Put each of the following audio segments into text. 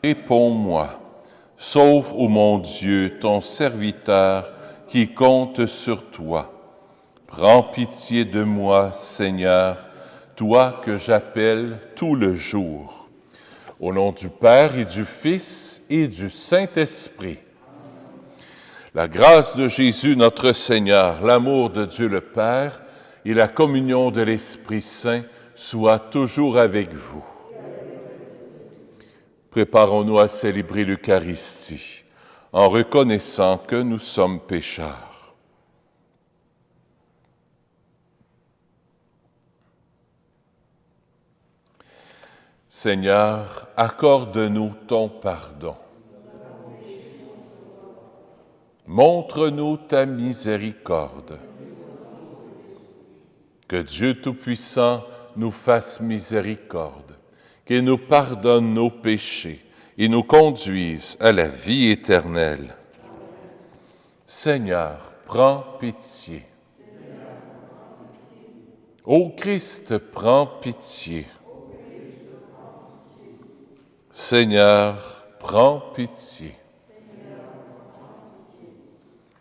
réponds-moi. Sauve, ô mon Dieu, ton serviteur qui compte sur toi. Prends pitié de moi, Seigneur, toi que j'appelle tout le jour. Au nom du Père et du Fils et du Saint-Esprit. La grâce de Jésus notre Seigneur, l'amour de Dieu le Père et la communion de l'Esprit Saint soient toujours avec vous. Préparons-nous à célébrer l'Eucharistie en reconnaissant que nous sommes pécheurs. Seigneur, accorde-nous ton pardon. Montre-nous ta miséricorde. Que Dieu Tout-Puissant nous fasse miséricorde, qu'il nous pardonne nos péchés et nous conduise à la vie éternelle. Seigneur, prends pitié. Ô Christ, prends pitié. Seigneur, prends pitié.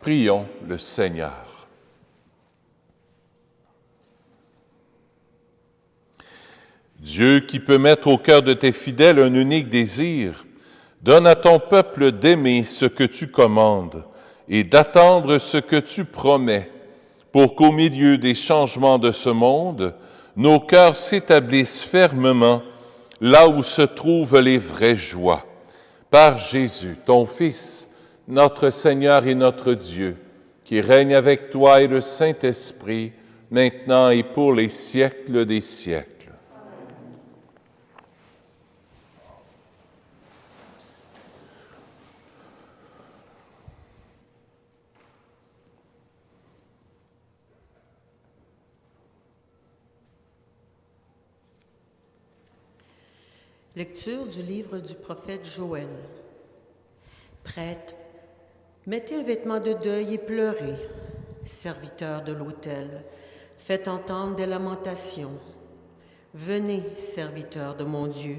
Prions le Seigneur. Dieu qui peut mettre au cœur de tes fidèles un unique désir, donne à ton peuple d'aimer ce que tu commandes et d'attendre ce que tu promets, pour qu'au milieu des changements de ce monde, nos cœurs s'établissent fermement là où se trouvent les vraies joies. Par Jésus, ton Fils, notre Seigneur et notre Dieu, qui règne avec toi et le Saint-Esprit, maintenant et pour les siècles des siècles. Lecture du livre du prophète Joël. Prêtres, mettez un vêtement de deuil et pleurez. Serviteurs de l'autel, faites entendre des lamentations. Venez, serviteurs de mon Dieu,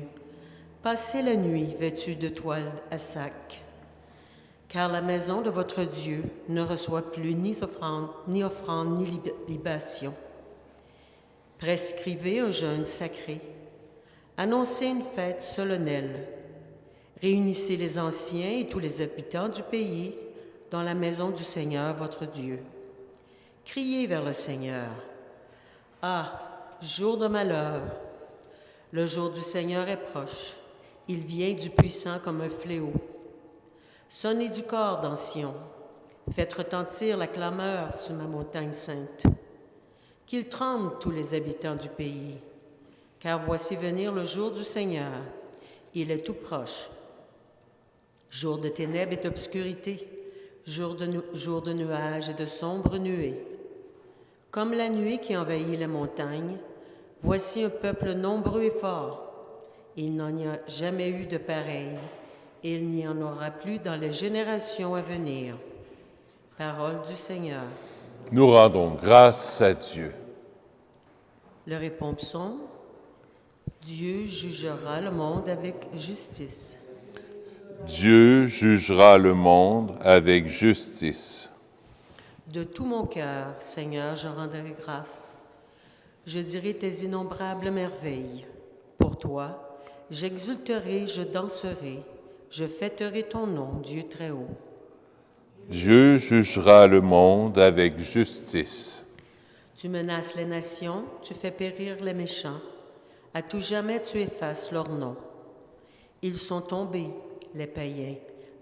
passez la nuit vêtus de toile à sac. Car la maison de votre Dieu ne reçoit plus ni offrande, ni libation. Prescrivez un jeûne sacré. Annoncez une fête solennelle. Réunissez les anciens et tous les habitants du pays dans la maison du Seigneur votre Dieu. Criez vers le Seigneur. Ah, jour de malheur! Le jour du Seigneur est proche. Il vient du puissant comme un fléau. Sonnez du cor dans Sion. Faites retentir la clameur sur ma montagne sainte. Qu'ils tremblent tous les habitants du pays. Car voici venir le jour du Seigneur. Il est tout proche. Jour de ténèbres et d'obscurité, jour de nuages et de sombres nuées. Comme la nuée qui envahit les montagnes, voici un peuple nombreux et fort. Il n'en y a jamais eu de pareil, et il n'y en aura plus dans les générations à venir. Parole du Seigneur. Nous rendons grâce à Dieu. Le réponsons. Dieu jugera le monde avec justice. Dieu jugera le monde avec justice. De tout mon cœur, Seigneur, je rendrai grâce. Je dirai tes innombrables merveilles. Pour toi, j'exulterai, je danserai, je fêterai ton nom, Dieu très haut. Dieu jugera le monde avec justice. Tu menaces les nations, tu fais périr les méchants. À tout jamais tu effaces leur nom. Ils sont tombés, les païens,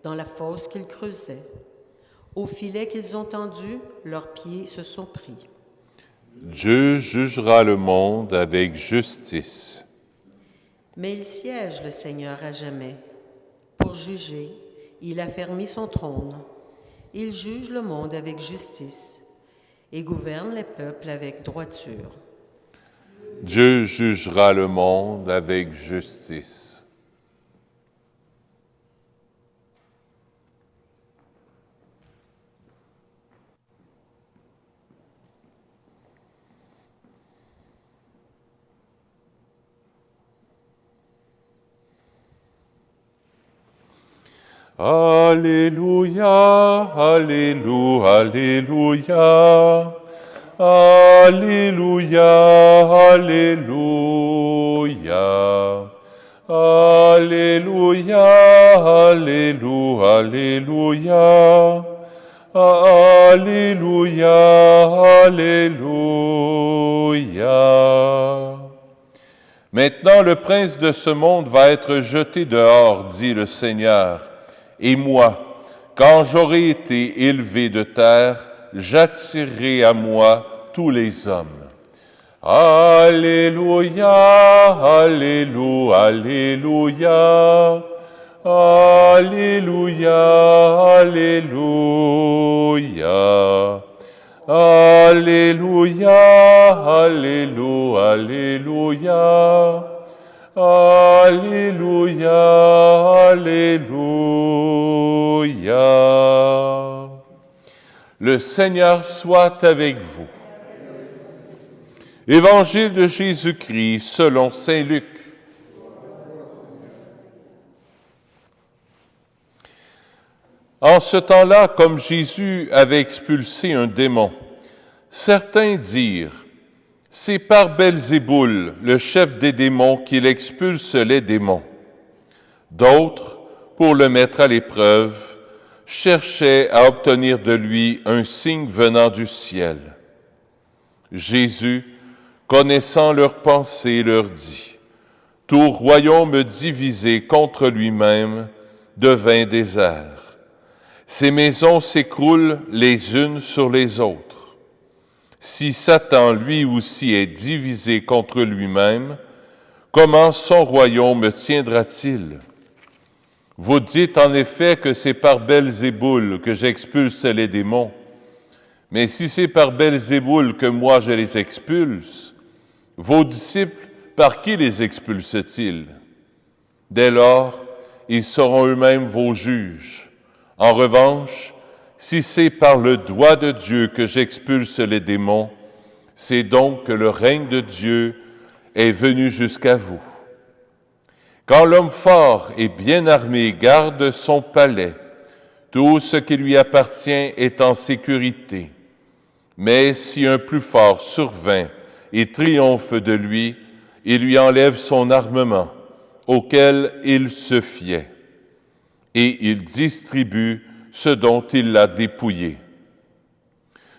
dans la fosse qu'ils creusaient. Au filet qu'ils ont tendu, leurs pieds se sont pris. Dieu jugera le monde avec justice. Mais il siège le Seigneur à jamais. Pour juger, il affermit son trône. Il juge le monde avec justice et gouverne les peuples avec droiture. Dieu jugera le monde avec justice. Alléluia, Alléluia, Alléluia. Alléluia, Alléluia. Alléluia, Alléluia, Alléluia. Alléluia, Alléluia. Maintenant, le prince de ce monde va être jeté dehors, dit le Seigneur. Et moi, quand j'aurai été élevé de terre, j'attirerai à moi tous les hommes. Alléluia, Alléluia, Alléluia. Alléluia, Alléluia. Alléluia, Alléluia, Alléluia. Alléluia, Alléluia. Le Seigneur soit avec vous. Évangile de Jésus-Christ selon saint Luc. En ce temps-là, comme Jésus avait expulsé un démon, certains dirent, « C'est par Belzéboul, le chef des démons, qu'il expulse les démons. » D'autres, pour le mettre à l'épreuve, cherchaient à obtenir de lui un signe venant du ciel. Jésus, connaissant leurs pensées, leur dit, « Tout royaume divisé contre lui-même devint désert. Ces maisons s'écroulent les unes sur les autres. Si Satan, lui aussi, est divisé contre lui-même, comment son royaume tiendra-t-il? Vous dites en effet que c'est par Belzéboul que j'expulse les démons. Mais si c'est par Belzéboul que moi je les expulse, vos disciples, par qui les expulsent-ils? Dès lors, ils seront eux-mêmes vos juges. En revanche, si c'est par le doigt de Dieu que j'expulse les démons, c'est donc que le règne de Dieu est venu jusqu'à vous. Quand l'homme fort et bien armé garde son palais, tout ce qui lui appartient est en sécurité. Mais si un plus fort survint et triomphe de lui, il lui enlève son armement, auquel il se fiait, et il distribue ce dont il l'a dépouillé.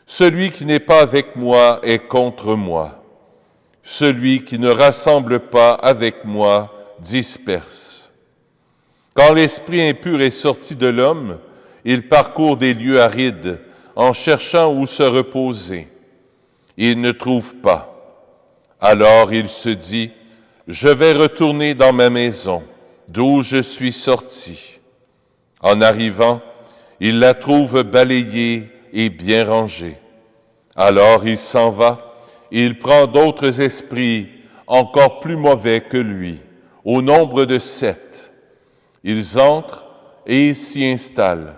Celui qui n'est pas avec moi est contre moi. Celui qui ne rassemble pas avec moi disperse. Quand l'esprit impur est sorti de l'homme, il parcourt des lieux arides en cherchant où se reposer. Il ne trouve pas. Alors il se dit, « Je vais retourner dans ma maison, d'où je suis sorti. » En arrivant, il la trouve balayée et bien rangée. Alors il s'en va, il prend d'autres esprits encore plus mauvais que lui, au nombre de 7. Ils entrent et s'y installent.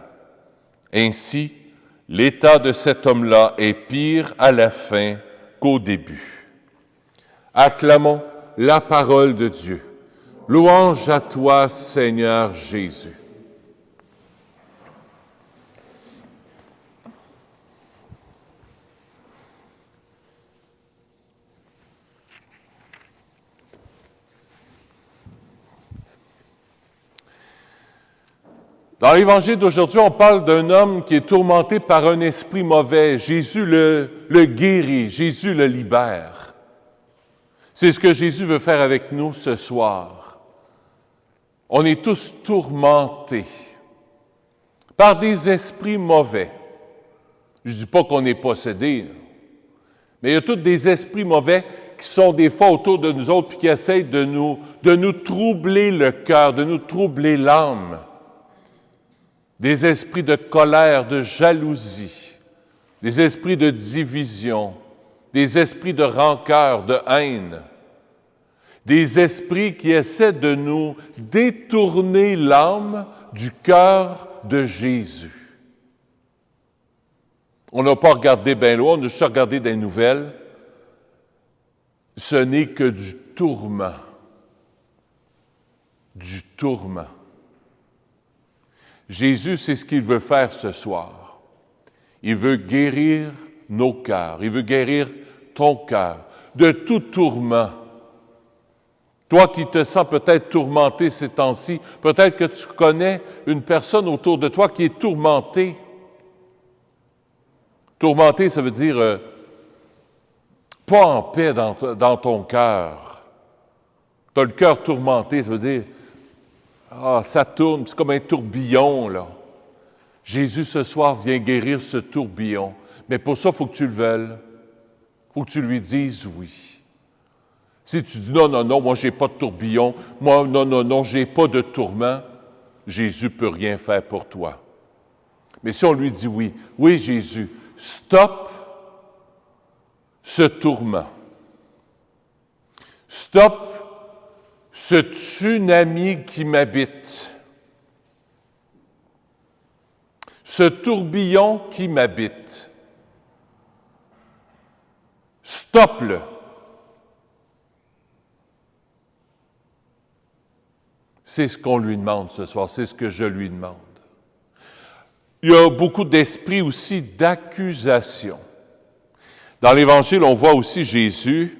Ainsi, l'état de cet homme-là est pire à la fin qu'au début. Acclamons la parole de Dieu. Louange à toi, Seigneur Jésus. Dans l'Évangile d'aujourd'hui, on parle d'un homme qui est tourmenté par un esprit mauvais. Jésus le guérit, Jésus le libère. C'est ce que Jésus veut faire avec nous ce soir. On est tous tourmentés par des esprits mauvais. Je ne dis pas qu'on est possédé, mais il y a tous des esprits mauvais qui sont des fois autour de nous autres puis qui essayent de nous troubler le cœur, de nous troubler l'âme. Des esprits de colère, de jalousie, des esprits de division, des esprits de rancœur, de haine, des esprits qui essaient de nous détourner l'âme du cœur de Jésus. On n'a pas regardé bien loin, on a juste regardé des nouvelles. Ce n'est que du tourment. Du tourment. Jésus, c'est ce qu'il veut faire ce soir. Il veut guérir nos cœurs. Il veut guérir ton cœur de tout tourment. Toi qui te sens peut-être tourmenté ces temps-ci, peut-être que tu connais une personne autour de toi qui est tourmentée. Tourmenté, ça veut dire pas en paix dans ton cœur. Tu as le cœur tourmenté, ça veut dire ça tourne, c'est comme un tourbillon, là. Jésus, ce soir, vient guérir ce tourbillon. Mais pour ça, il faut que tu le veuilles. Il faut que tu lui dises oui. Si tu dis non, moi, j'ai pas de tourbillon, moi, non, j'ai pas de tourment, Jésus peut rien faire pour toi. Mais si on lui dit oui, Jésus, stop ce tourment. Stop ce tsunami qui m'habite. Ce tourbillon qui m'habite. Stop-le. C'est ce qu'on lui demande ce soir, c'est ce que je lui demande. Il y a beaucoup d'esprit aussi d'accusation. Dans l'Évangile, on voit aussi Jésus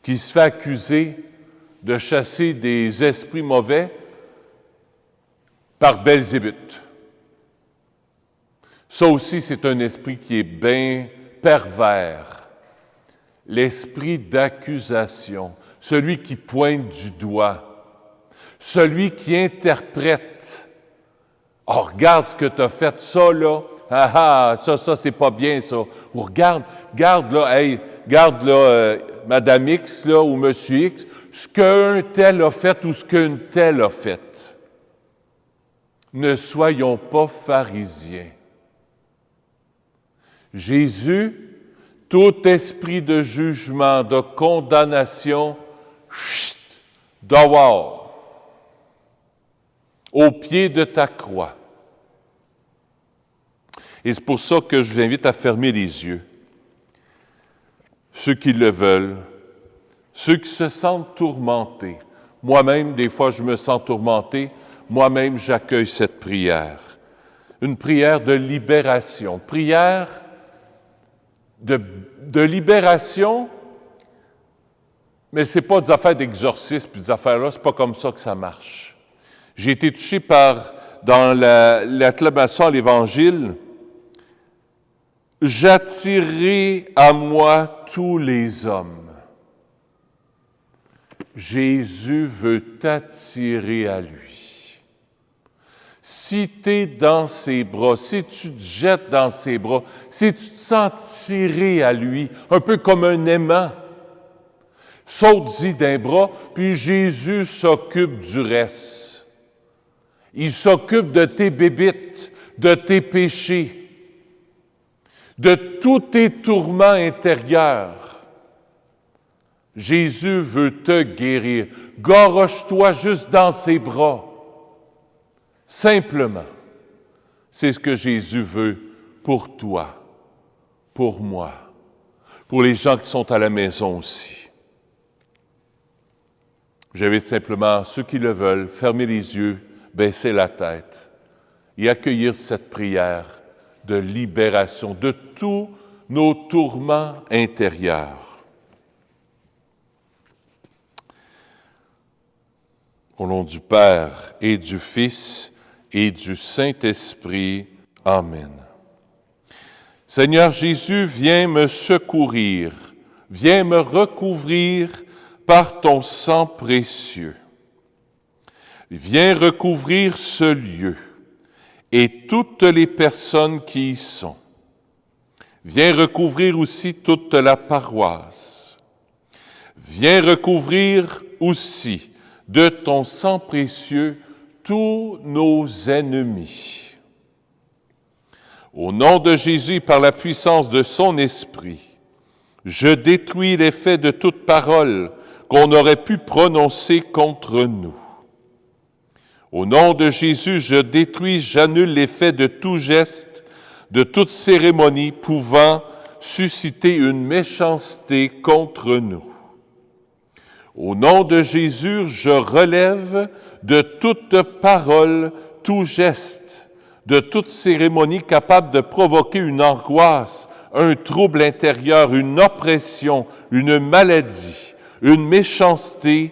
qui se fait accuser de chasser des esprits mauvais par Belzébuth. Ça aussi, c'est un esprit qui est bien pervers. L'esprit d'accusation, celui qui pointe du doigt, celui qui interprète. « Oh, regarde ce que tu as fait, ça, là. Ça, c'est pas bien, ça. » Ou regarde là, Madame X, là, ou Monsieur X, ce qu'un tel a fait ou ce qu'une telle a fait. Ne soyons pas pharisiens. Jésus, tout esprit de jugement, de condamnation, dehors, au pied de ta croix. Et c'est pour ça que je vous invite à fermer les yeux. Ceux qui le veulent, ceux qui se sentent tourmentés. Moi-même, des fois, je me sens tourmenté. Moi-même, j'accueille cette prière. Une prière de libération. Prière de libération, mais ce n'est pas des affaires d'exorcisme, puis des affaires-là, c'est pas comme ça que ça marche. J'ai été touché dans l'acclamation à l'Évangile, « J'attirerai à moi tous les hommes. » Jésus veut t'attirer à lui. Si tu es dans ses bras, si tu te jettes dans ses bras, si tu te sens tiré à lui, un peu comme un aimant, saute-y d'un bras, puis Jésus s'occupe du reste. Il s'occupe de tes bébites, de tes péchés, de tous tes tourments intérieurs. Jésus veut te guérir. Goroche-toi juste dans ses bras. Simplement. C'est ce que Jésus veut pour toi, pour moi, pour les gens qui sont à la maison aussi. J'invite simplement ceux qui le veulent, fermer les yeux, baisser la tête et accueillir cette prière de libération de tous nos tourments intérieurs. Au nom du Père et du Fils et du Saint-Esprit. Amen. Seigneur Jésus, viens me secourir, viens me recouvrir par ton sang précieux. Viens recouvrir ce lieu et toutes les personnes qui y sont. Viens recouvrir aussi toute la paroisse. Viens recouvrir aussi de ton sang précieux tous nos ennemis. Au nom de Jésus et par la puissance de son Esprit, je détruis l'effet de toute parole qu'on aurait pu prononcer contre nous. Au nom de Jésus, je détruis, j'annule l'effet de tout geste, de toute cérémonie pouvant susciter une méchanceté contre nous. Au nom de Jésus, je relève de toute parole tout geste, de toute cérémonie capable de provoquer une angoisse, un trouble intérieur, une oppression, une maladie, une méchanceté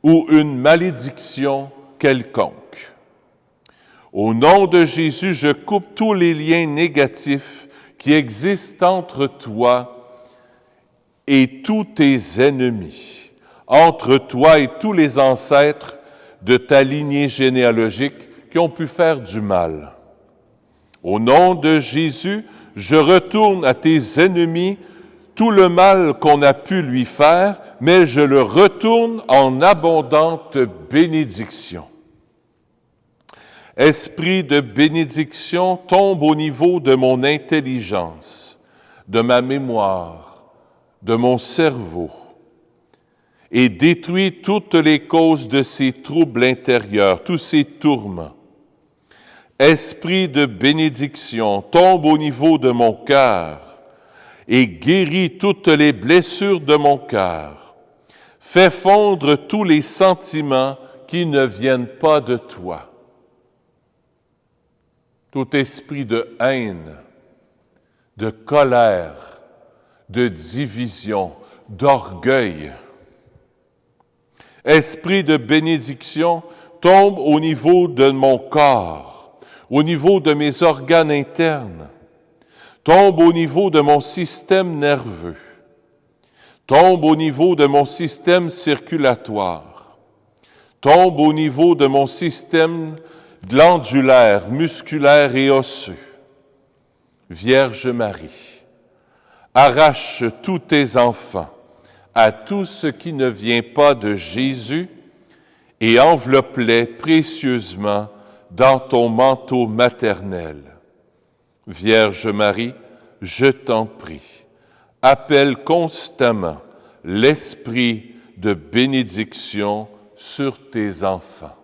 ou une malédiction quelconque. Au nom de Jésus, je coupe tous les liens négatifs qui existent entre toi et tous tes ennemis, entre toi et tous les ancêtres de ta lignée généalogique qui ont pu faire du mal. Au nom de Jésus, je retourne à tes ennemis tout le mal qu'on a pu lui faire, mais je le retourne en abondante bénédiction. Esprit de bénédiction, tombe au niveau de mon intelligence, de ma mémoire, de mon cerveau, et détruis toutes les causes de ces troubles intérieurs, tous ces tourments. Esprit de bénédiction, tombe au niveau de mon cœur et guéris toutes les blessures de mon cœur. Fais fondre tous les sentiments qui ne viennent pas de toi. Tout esprit de haine, de colère, de division, d'orgueil. Esprit de bénédiction, tombe au niveau de mon corps, au niveau de mes organes internes, tombe au niveau de mon système nerveux, tombe au niveau de mon système circulatoire, tombe au niveau de mon système glandulaire, musculaire et osseux. Vierge Marie, arrache tous tes enfants à tout ce qui ne vient pas de Jésus et enveloppe-les précieusement dans ton manteau maternel. Vierge Marie, je t'en prie, appelle constamment l'esprit de bénédiction sur tes enfants.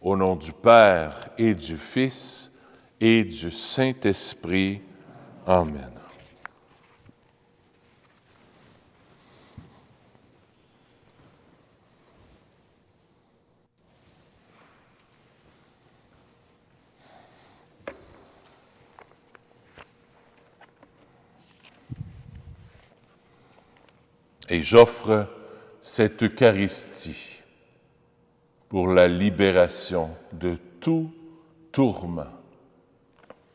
Au nom du Père et du Fils et du Saint-Esprit. Amen. Et j'offre cette Eucharistie pour la libération de tout tourment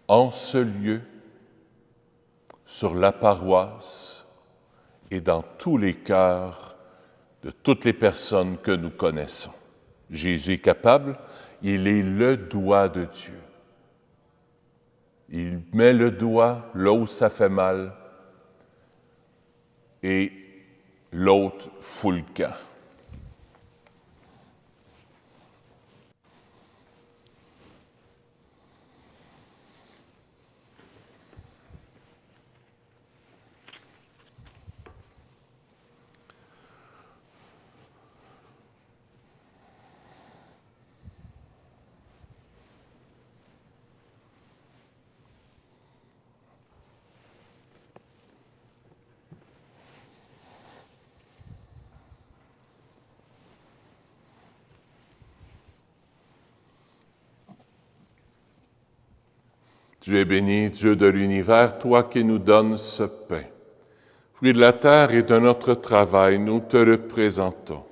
en ce lieu, sur la paroisse et dans tous les cœurs de toutes les personnes que nous connaissons. Jésus est capable, il est le doigt de Dieu. Il met le doigt là où ça fait mal et l'autre fout le camp. Tu es béni, Dieu de l'univers, toi qui nous donnes ce pain. Fruit de la terre et de notre travail, nous te le présentons.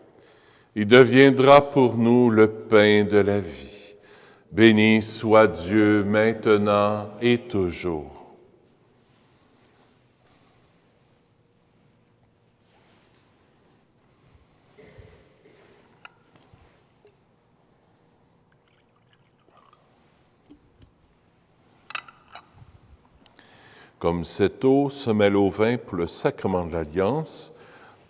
Il deviendra pour nous le pain de la vie. Béni soit Dieu maintenant et toujours. Comme cette eau se mêle au vin pour le sacrement de l'Alliance,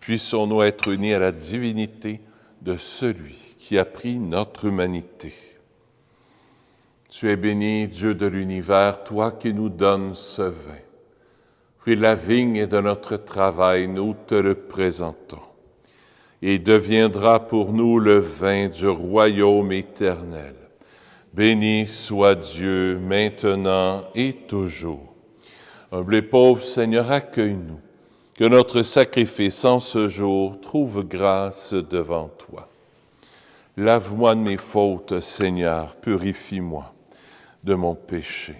puissons-nous être unis à la divinité de celui qui a pris notre humanité. Tu es béni, Dieu de l'univers, toi qui nous donnes ce vin. Fruit de la vigne et de notre travail, nous te le présentons. Il deviendra pour nous le vin du royaume éternel. Béni soit Dieu maintenant et toujours. Humble et pauvre Seigneur, accueille-nous, que notre sacrifice en ce jour trouve grâce devant toi. Lave-moi de mes fautes, Seigneur, purifie-moi de mon péché.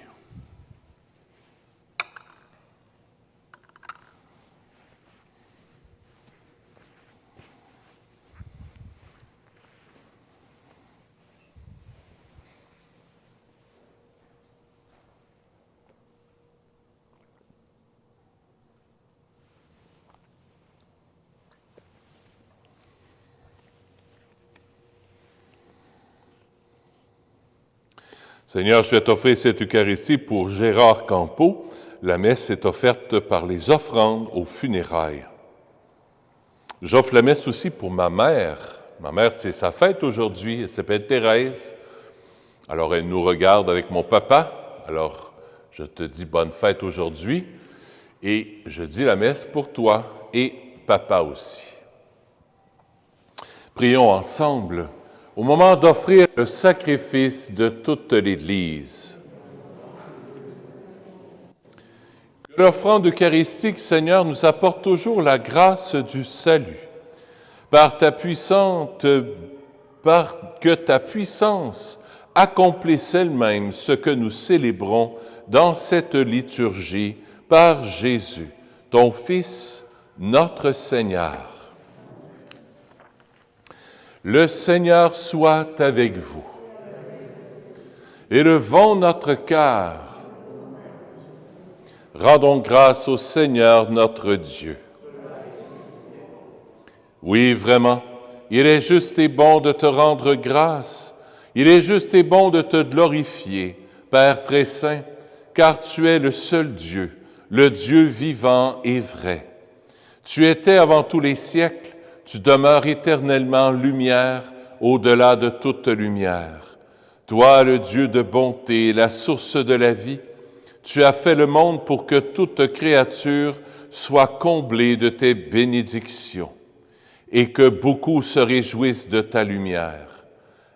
Seigneur, je vais t'offrir cette Eucharistie pour Gérard Campeau. La messe est offerte par les offrandes aux funérailles. J'offre la messe aussi pour ma mère. Ma mère, c'est sa fête aujourd'hui. Elle s'appelle Thérèse. Alors, elle nous regarde avec mon papa. Alors, je te dis bonne fête aujourd'hui. Et je dis la messe pour toi et papa aussi. Prions ensemble. Au moment d'offrir le sacrifice de toute l'Église. Que l'offrande eucharistique, Seigneur, nous apporte toujours la grâce du salut. Que ta puissance accomplisse elle-même ce que nous célébrons dans cette liturgie par Jésus, ton Fils, notre Seigneur. Le Seigneur soit avec vous. Élevons notre cœur. Rendons grâce au Seigneur notre Dieu. Oui, vraiment, il est juste et bon de te rendre grâce. Il est juste et bon de te glorifier, Père très saint, car tu es le seul Dieu, le Dieu vivant et vrai. Tu étais avant tous les siècles. Tu demeures éternellement lumière au-delà de toute lumière. Toi, le Dieu de bonté, la source de la vie, tu as fait le monde pour que toute créature soit comblée de tes bénédictions et que beaucoup se réjouissent de ta lumière.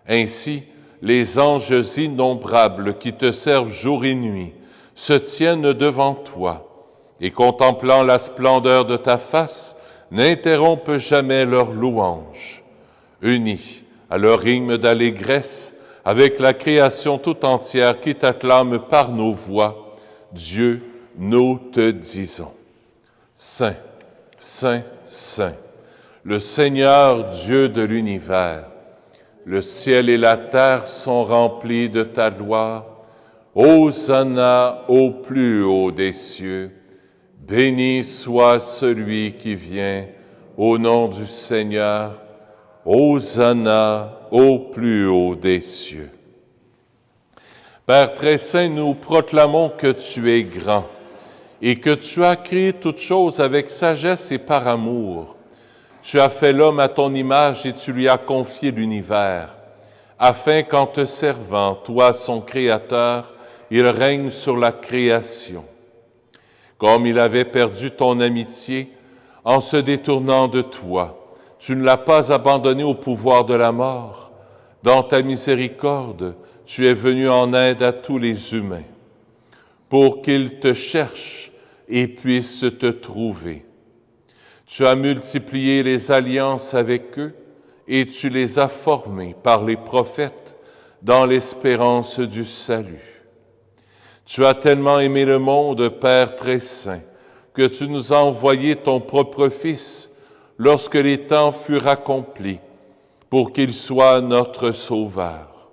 Ainsi, les anges innombrables qui te servent jour et nuit se tiennent devant toi et contemplant la splendeur de ta face, n'interrompent jamais leur louange. Unis à leur hymne d'allégresse, avec la création tout entière qui t'acclame par nos voix, Dieu, nous te disons. Saint, Saint, Saint, le Seigneur Dieu de l'univers, le ciel et la terre sont remplis de ta gloire. Hosanna au plus haut des cieux. Béni soit celui qui vient au nom du Seigneur. Hosanna au plus haut des cieux. Père très saint, nous proclamons que tu es grand et que tu as créé toutes choses avec sagesse et par amour. Tu as fait l'homme à ton image et tu lui as confié l'univers, afin qu'en te servant, toi, son Créateur, il règne sur la création. Comme il avait perdu ton amitié, en se détournant de toi, tu ne l'as pas abandonné au pouvoir de la mort. Dans ta miséricorde, tu es venu en aide à tous les humains, pour qu'ils te cherchent et puissent te trouver. Tu as multiplié les alliances avec eux et tu les as formés par les prophètes dans l'espérance du salut. Tu as tellement aimé le monde, Père très saint, que tu nous as envoyé ton propre Fils lorsque les temps furent accomplis, pour qu'il soit notre Sauveur.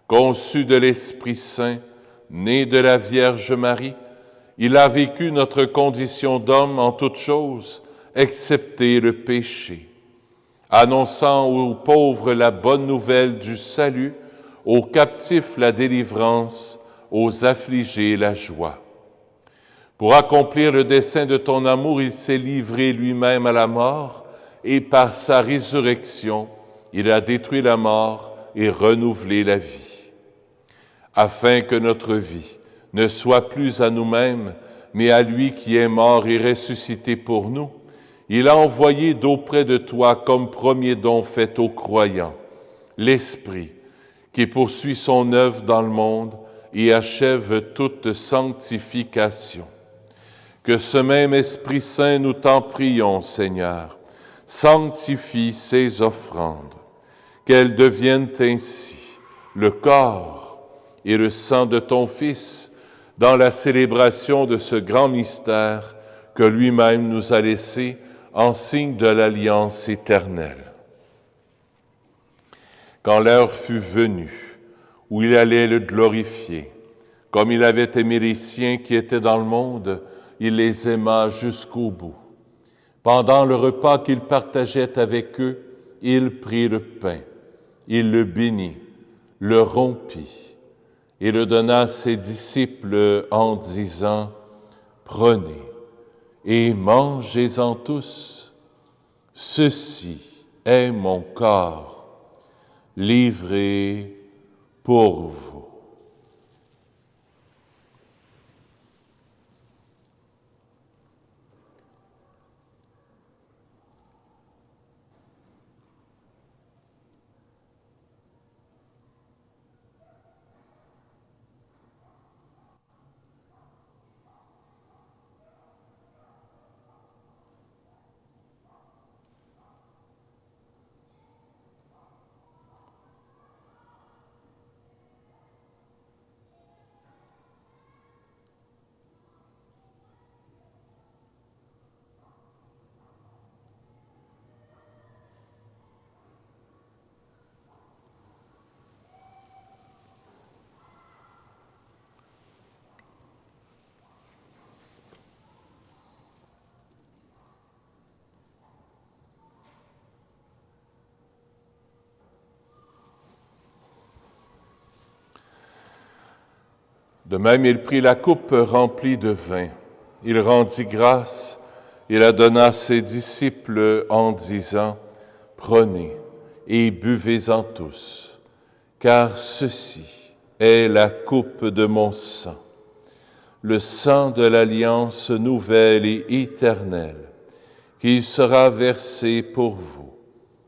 Conçu de l'Esprit Saint, né de la Vierge Marie, il a vécu notre condition d'homme en toutes choses, excepté le péché. Annonçant aux pauvres la bonne nouvelle du salut, aux captifs la délivrance, aux affligés la joie. Pour accomplir le dessein de ton amour, il s'est livré lui-même à la mort et par sa résurrection, il a détruit la mort et renouvelé la vie. Afin que notre vie ne soit plus à nous-mêmes, mais à lui qui est mort et ressuscité pour nous, il a envoyé d'auprès de toi comme premier don fait aux croyants, l'Esprit qui poursuit son œuvre dans le monde et achève toute sanctification. Que ce même Esprit Saint, nous t'en prions, Seigneur, sanctifie ces offrandes, qu'elles deviennent ainsi le corps et le sang de ton Fils dans la célébration de ce grand mystère que lui-même nous a laissé en signe de l'alliance éternelle. Quand l'heure fut venue, où il allait le glorifier, comme il avait aimé les siens qui étaient dans le monde, il les aima jusqu'au bout. Pendant le repas qu'il partageait avec eux, il prit le pain, il le bénit, le rompit et le donna à ses disciples en disant, « Prenez et mangez-en tous, ceci est mon corps, livré pour vous. » De même, il prit la coupe remplie de vin. Il rendit grâce et la donna à ses disciples en disant, « Prenez et buvez-en tous, car ceci est la coupe de mon sang, le sang de l'alliance nouvelle et éternelle, qui sera versé pour vous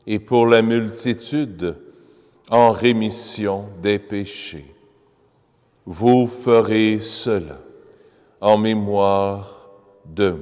et pour la multitude en rémission des péchés. Vous ferez cela en mémoire de moi. »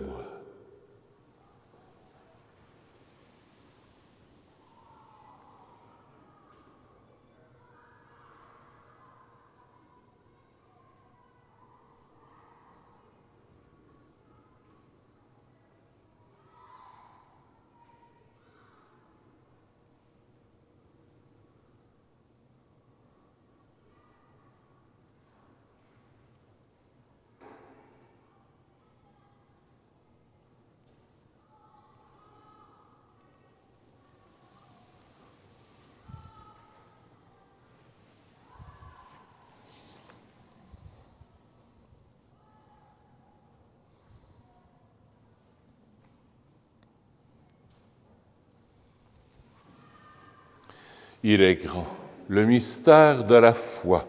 Il est grand, le mystère de la foi.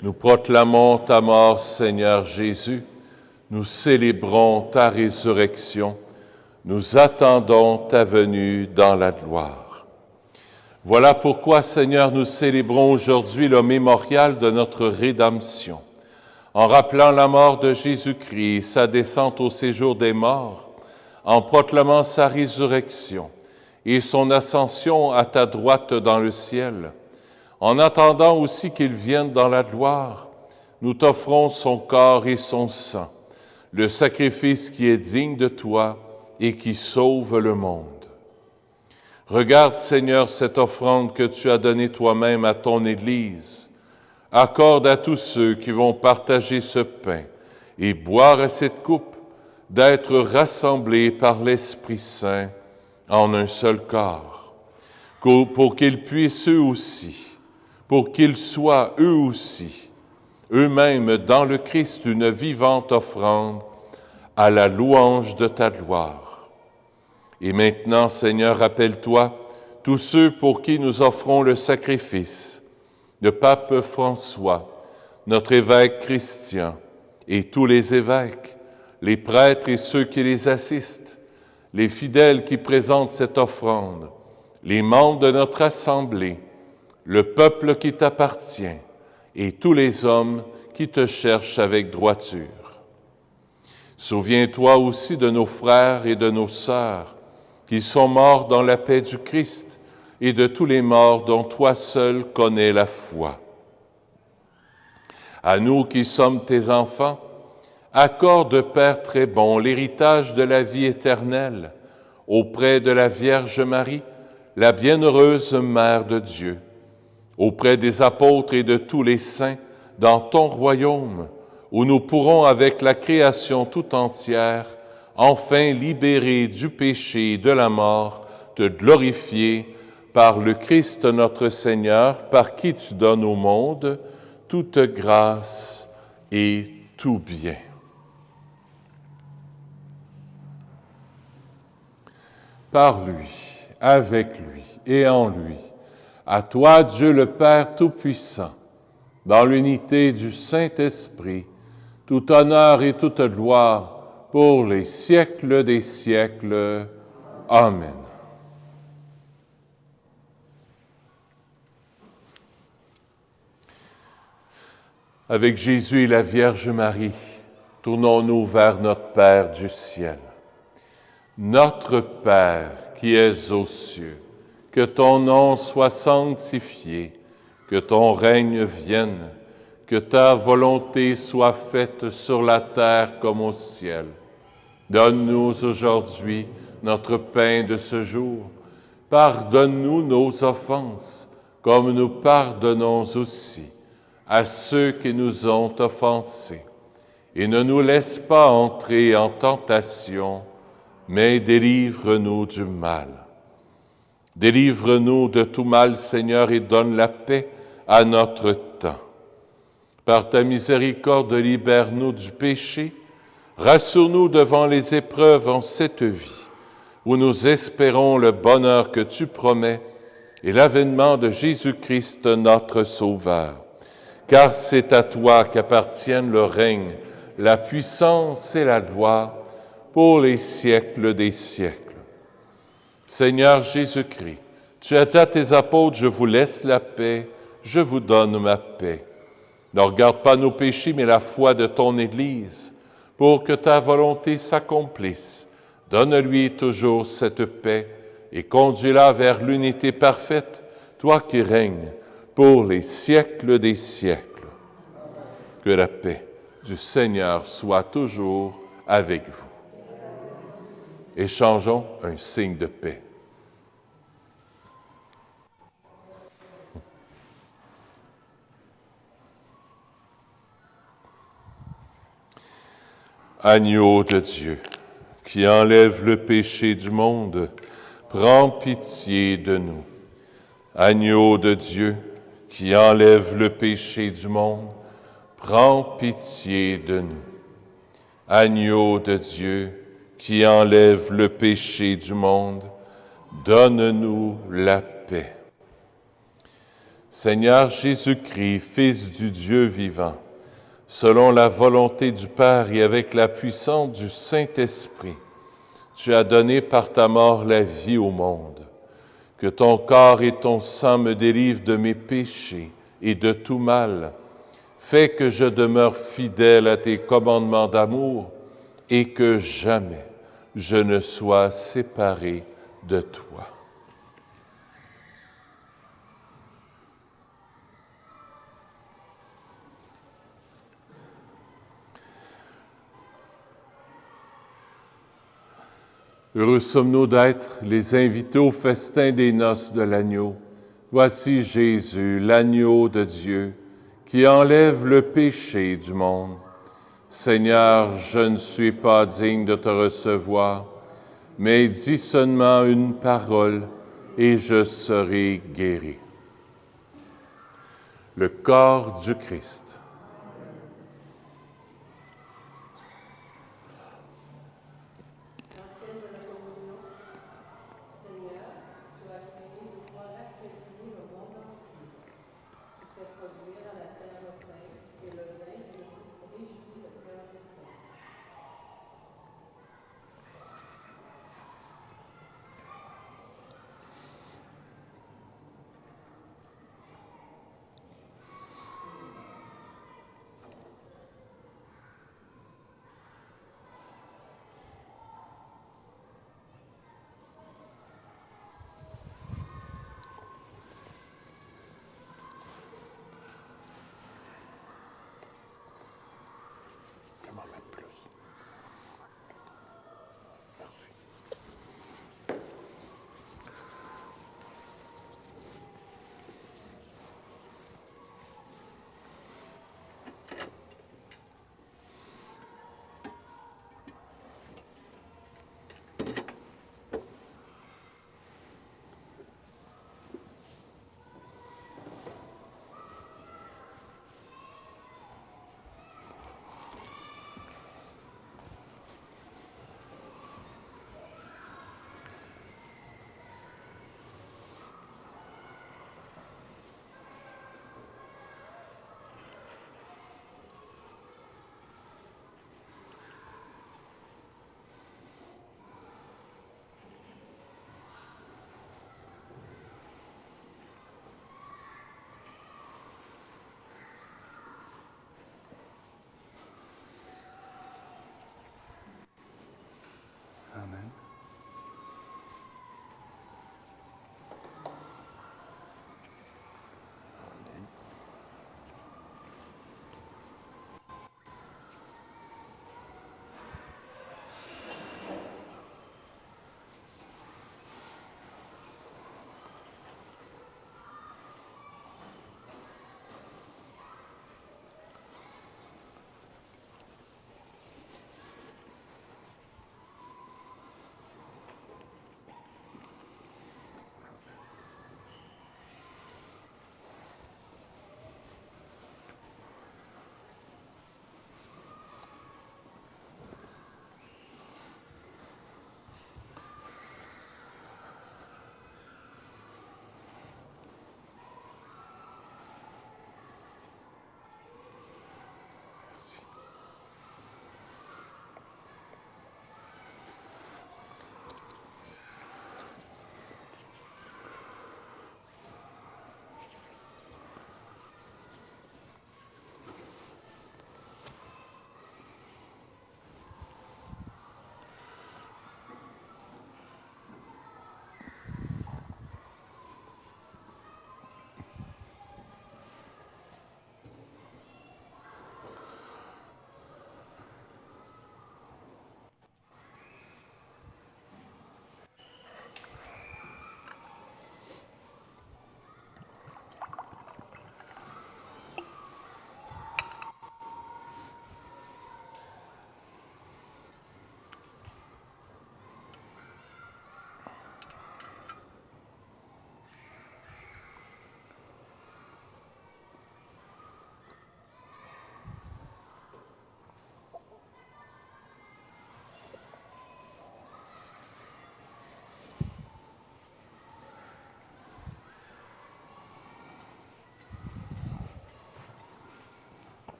Nous proclamons ta mort, Seigneur Jésus. Nous célébrons ta résurrection. Nous attendons ta venue dans la gloire. Voilà pourquoi, Seigneur, nous célébrons aujourd'hui le mémorial de notre rédemption. En rappelant la mort de Jésus-Christ, sa descente au séjour des morts, en proclamant sa résurrection et son ascension à ta droite dans le ciel, en attendant aussi qu'il vienne dans la gloire, nous t'offrons son corps et son sang, le sacrifice qui est digne de toi et qui sauve le monde. Regarde, Seigneur, cette offrande que tu as donnée toi-même à ton Église. Accorde à tous ceux qui vont partager ce pain et boire à cette coupe d'être rassemblés par l'Esprit Saint en un seul corps, pour qu'ils puissent eux aussi, pour qu'ils soient eux aussi, eux-mêmes dans le Christ une vivante offrande à la louange de ta gloire. Et maintenant, Seigneur, rappelle-toi tous ceux pour qui nous offrons le sacrifice, le pape François, notre évêque Christian et tous les évêques, les prêtres et ceux qui les assistent, les fidèles qui présentent cette offrande, les membres de notre assemblée, le peuple qui t'appartient et tous les hommes qui te cherchent avec droiture. Souviens-toi aussi de nos frères et de nos sœurs qui sont morts dans la paix du Christ et de tous les morts dont toi seul connais la foi. À nous qui sommes tes enfants, accorde, Père très bon, l'héritage de la vie éternelle auprès de la Vierge Marie, la bienheureuse Mère de Dieu, auprès des apôtres et de tous les saints, dans ton royaume, où nous pourrons, avec la création tout entière, enfin libérés du péché et de la mort, te glorifier par le Christ notre Seigneur, par qui tu donnes au monde toute grâce et tout bien. Par lui, avec lui et en lui, à toi, Dieu le Père Tout-Puissant, dans l'unité du Saint-Esprit, tout honneur et toute gloire pour les siècles des siècles. Amen. Avec Jésus et la Vierge Marie, tournons-nous vers notre Père du ciel. Notre Père qui es aux cieux, que ton nom soit sanctifié, que ton règne vienne, que ta volonté soit faite sur la terre comme au ciel. Donne-nous aujourd'hui notre pain de ce jour. Pardonne-nous nos offenses, comme nous pardonnons aussi à ceux qui nous ont offensés. Et ne nous laisse pas entrer en tentation, mais délivre-nous du mal. Délivre-nous de tout mal, Seigneur, et donne la paix à notre temps. Par ta miséricorde, libère-nous du péché, rassure-nous devant les épreuves en cette vie, où nous espérons le bonheur que tu promets et l'avènement de Jésus-Christ, notre Sauveur. Car c'est à toi qu'appartiennent le règne, la puissance et la gloire pour les siècles des siècles. Seigneur Jésus-Christ, tu as dit à tes apôtres, je vous laisse la paix, je vous donne ma paix. Ne regarde pas nos péchés, mais la foi de ton Église, pour que ta volonté s'accomplisse. Donne-lui toujours cette paix et conduis-la vers l'unité parfaite, toi qui règnes pour les siècles des siècles. Que la paix du Seigneur soit toujours avec vous. Échangeons un signe de paix. Agneau de Dieu, qui enlève le péché du monde, prends pitié de nous. Agneau de Dieu, qui enlève le péché du monde, prends pitié de nous. Agneau de Dieu, qui enlève le péché du monde, donne-nous la paix. Seigneur Jésus-Christ, Fils du Dieu vivant, selon la volonté du Père et avec la puissance du Saint-Esprit, tu as donné par ta mort la vie au monde. Que ton corps et ton sang me délivrent de mes péchés et de tout mal. Fais que je demeure fidèle à tes commandements d'amour et que jamais je ne sois séparé de toi. Heureux sommes-nous d'être les invités au festin des noces de l'agneau. Voici Jésus, l'agneau de Dieu, qui enlève le péché du monde. Seigneur, je ne suis pas digne de te recevoir, mais dis seulement une parole et je serai guéri. Le corps du Christ. mettre plus. Merci.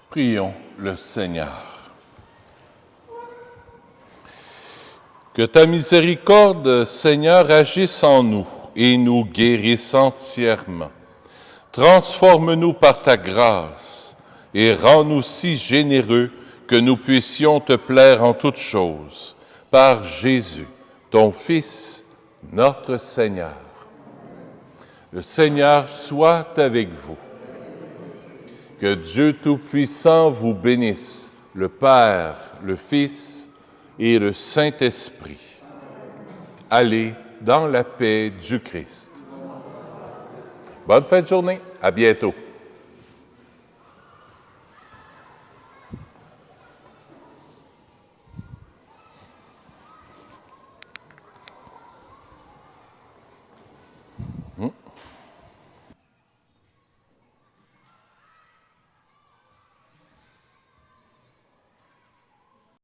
Prions le Seigneur. Que ta miséricorde, Seigneur, agisse en nous et nous guérisse entièrement. Transforme-nous par ta grâce et rends-nous si généreux que nous puissions te plaire en toutes choses. Par Jésus, ton Fils, notre Seigneur. Le Seigneur soit avec vous. Que Dieu Tout-Puissant vous bénisse, le Père, le Fils et le Saint-Esprit. Allez dans la paix du Christ. Bonne fin de journée. À bientôt.